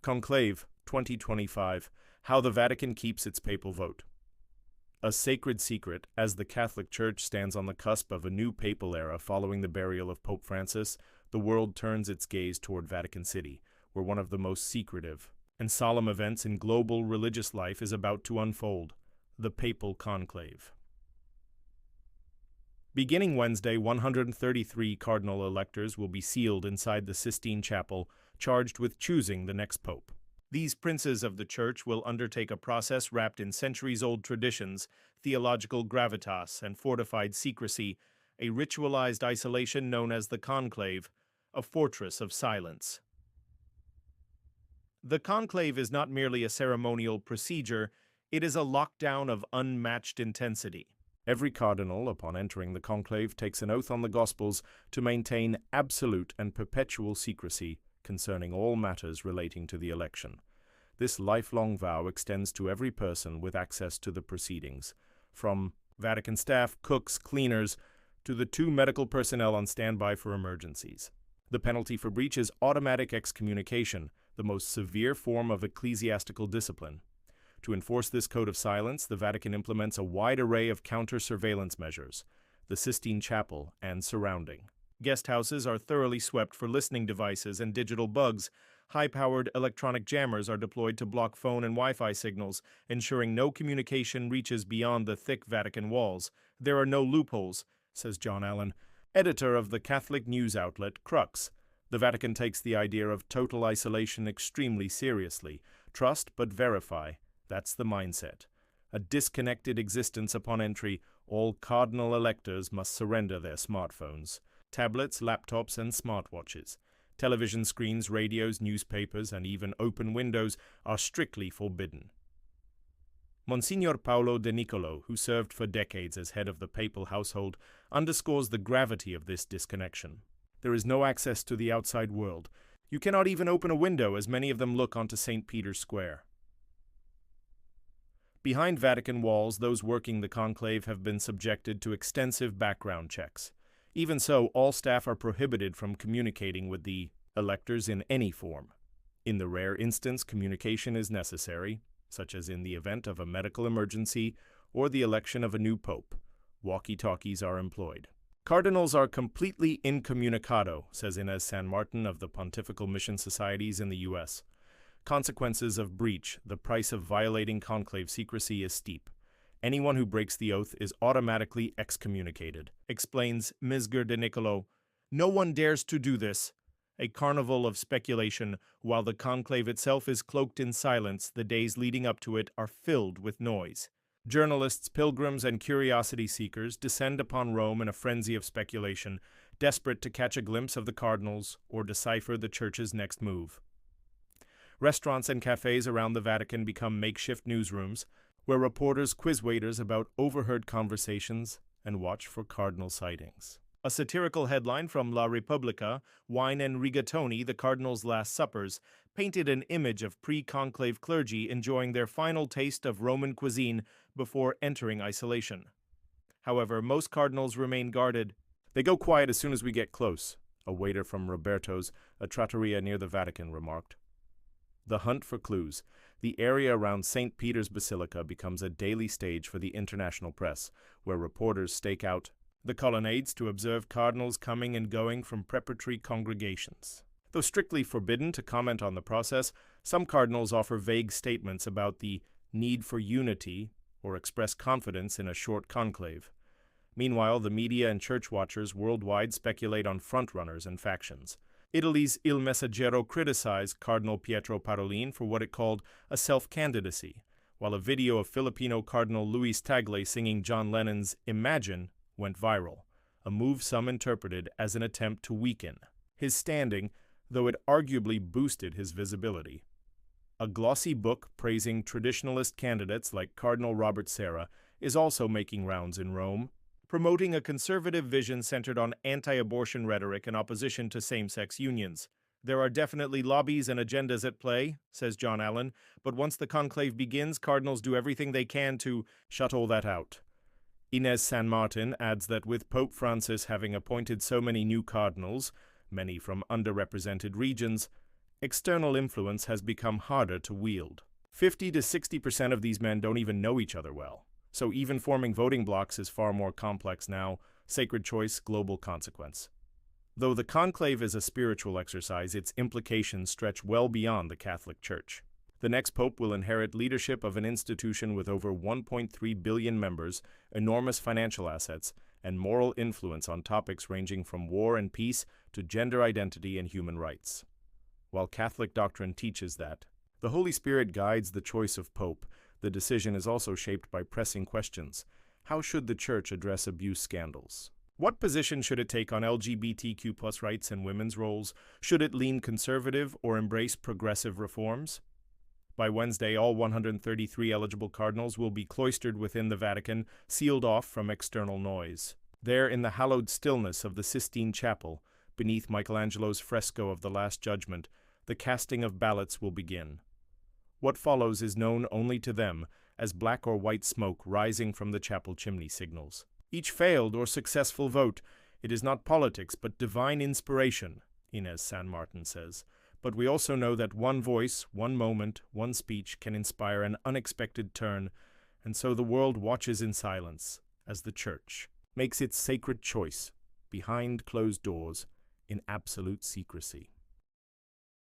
Conclave, 2025, How the Vatican Keeps its Papal Vote. A sacred secret, as the Catholic Church stands on the cusp of a new papal era following the burial of Pope Francis, the world turns its gaze toward Vatican City, where one of the most secretive and solemn events in global religious life is about to unfold, the Papal Conclave. Beginning Wednesday, 133 cardinal-electors will be sealed inside the Sistine Chapel, charged with choosing the next pope. These princes of the Church will undertake a process wrapped in centuries-old traditions, theological gravitas, and fortified secrecy, a ritualized isolation known as the Conclave, a fortress of silence. The Conclave is not merely a ceremonial procedure, it is a lockdown of unmatched intensity. Every cardinal, upon entering the conclave, takes an oath on the Gospels to maintain absolute and perpetual secrecy concerning all matters relating to the election. This lifelong vow extends to every person with access to the proceedings, from Vatican staff, cooks, cleaners, to the 2 medical personnel on standby for emergencies. The penalty for breach is automatic excommunication, the most severe form of ecclesiastical discipline. To enforce this code of silence, the Vatican implements a wide array of counter-surveillance measures, the Sistine Chapel and surrounding. Guest houses are thoroughly swept for listening devices and digital bugs. High-powered electronic jammers are deployed to block phone and Wi-Fi signals, ensuring no communication reaches beyond the thick Vatican walls. There are no loopholes, says John Allen, editor of the Catholic news outlet Crux. The Vatican takes the idea of total isolation extremely seriously. Trust but verify. That's the mindset. A disconnected existence upon entry, all cardinal-electors must surrender their smartphones, tablets, laptops, and smartwatches. Television screens, radios, newspapers, and even open windows are strictly forbidden. Monsignor Paolo De Nicolo, who served for decades as head of the papal household, underscores the gravity of this disconnection. There is no access to the outside world. You cannot even open a window, as many of them look onto St. Peter's Square. Behind Vatican walls, those working the conclave have been subjected to extensive background checks. Even so, all staff are prohibited from communicating with the electors in any form. In the rare instance communication is necessary, such as in the event of a medical emergency or the election of a new pope, walkie-talkies are employed. Cardinals are completely incommunicado, says Inez San Martin of the Pontifical Mission Societies in the U.S. Consequences of breach, the price of violating conclave secrecy is steep. Anyone who breaks the oath is automatically excommunicated, explains Msgr De Nicolo. No one dares to do this. A carnival of speculation, while the conclave itself is cloaked in silence, the days leading up to it are filled with noise. Journalists, pilgrims, and curiosity seekers descend upon Rome in a frenzy of speculation, desperate to catch a glimpse of the cardinals or decipher the Church's next move. Restaurants and cafes around the Vatican become makeshift newsrooms, where reporters quiz waiters about overheard conversations and watch for cardinal sightings. A satirical headline from La Repubblica, Wine and Rigatoni, the Cardinals' Last Suppers, painted an image of pre-conclave clergy enjoying their final taste of Roman cuisine before entering isolation. However, most cardinals remain guarded. They go quiet as soon as we get close, a waiter from Roberto's, a trattoria near the Vatican, remarked. The hunt for clues. The area around St. Peter's Basilica becomes a daily stage for the international press, where reporters stake out the colonnades to observe cardinals coming and going from preparatory congregations. Though strictly forbidden to comment on the process, some cardinals offer vague statements about the need for unity or express confidence in a short conclave. Meanwhile, the media and church watchers worldwide speculate on frontrunners and factions. Italy's Il Messaggero criticized Cardinal Pietro Parolin for what it called a self-candidacy, while a video of Filipino Cardinal Luis Tagle singing John Lennon's Imagine went viral, a move some interpreted as an attempt to weaken his standing, though it arguably boosted his visibility. A glossy book praising traditionalist candidates like Cardinal Robert Serra is also making rounds in Rome, promoting a conservative vision centered on anti-abortion rhetoric and opposition to same-sex unions. There are definitely lobbies and agendas at play, says John Allen, but once the conclave begins, cardinals do everything they can to shut all that out. Inez San Martin adds that with Pope Francis having appointed so many new cardinals, many from underrepresented regions, external influence has become harder to wield. 50 to 60% of these men don't even know each other well. So even forming voting blocs is far more complex now. Sacred choice, global consequence. Though the conclave is a spiritual exercise, its implications stretch well beyond the Catholic Church. The next pope will inherit leadership of an institution with over 1.3 billion members, enormous financial assets, and moral influence on topics ranging from war and peace to gender identity and human rights. While Catholic doctrine teaches that the Holy Spirit guides the choice of pope, the decision is also shaped by pressing questions. How should the Church address abuse scandals? What position should it take on LGBTQ+ rights and women's roles? Should it lean conservative or embrace progressive reforms? By Wednesday, all 133 eligible cardinals will be cloistered within the Vatican, sealed off from external noise. There, in the hallowed stillness of the Sistine Chapel, beneath Michelangelo's fresco of the Last Judgment, the casting of ballots will begin. What follows is known only to them as black or white smoke rising from the chapel chimney signals. Each failed or successful vote, it is not politics but divine inspiration, Inez San Martin says. But we also know that one voice, one moment, one speech can inspire an unexpected turn, and so the world watches in silence as the Church makes its sacred choice behind closed doors in absolute secrecy.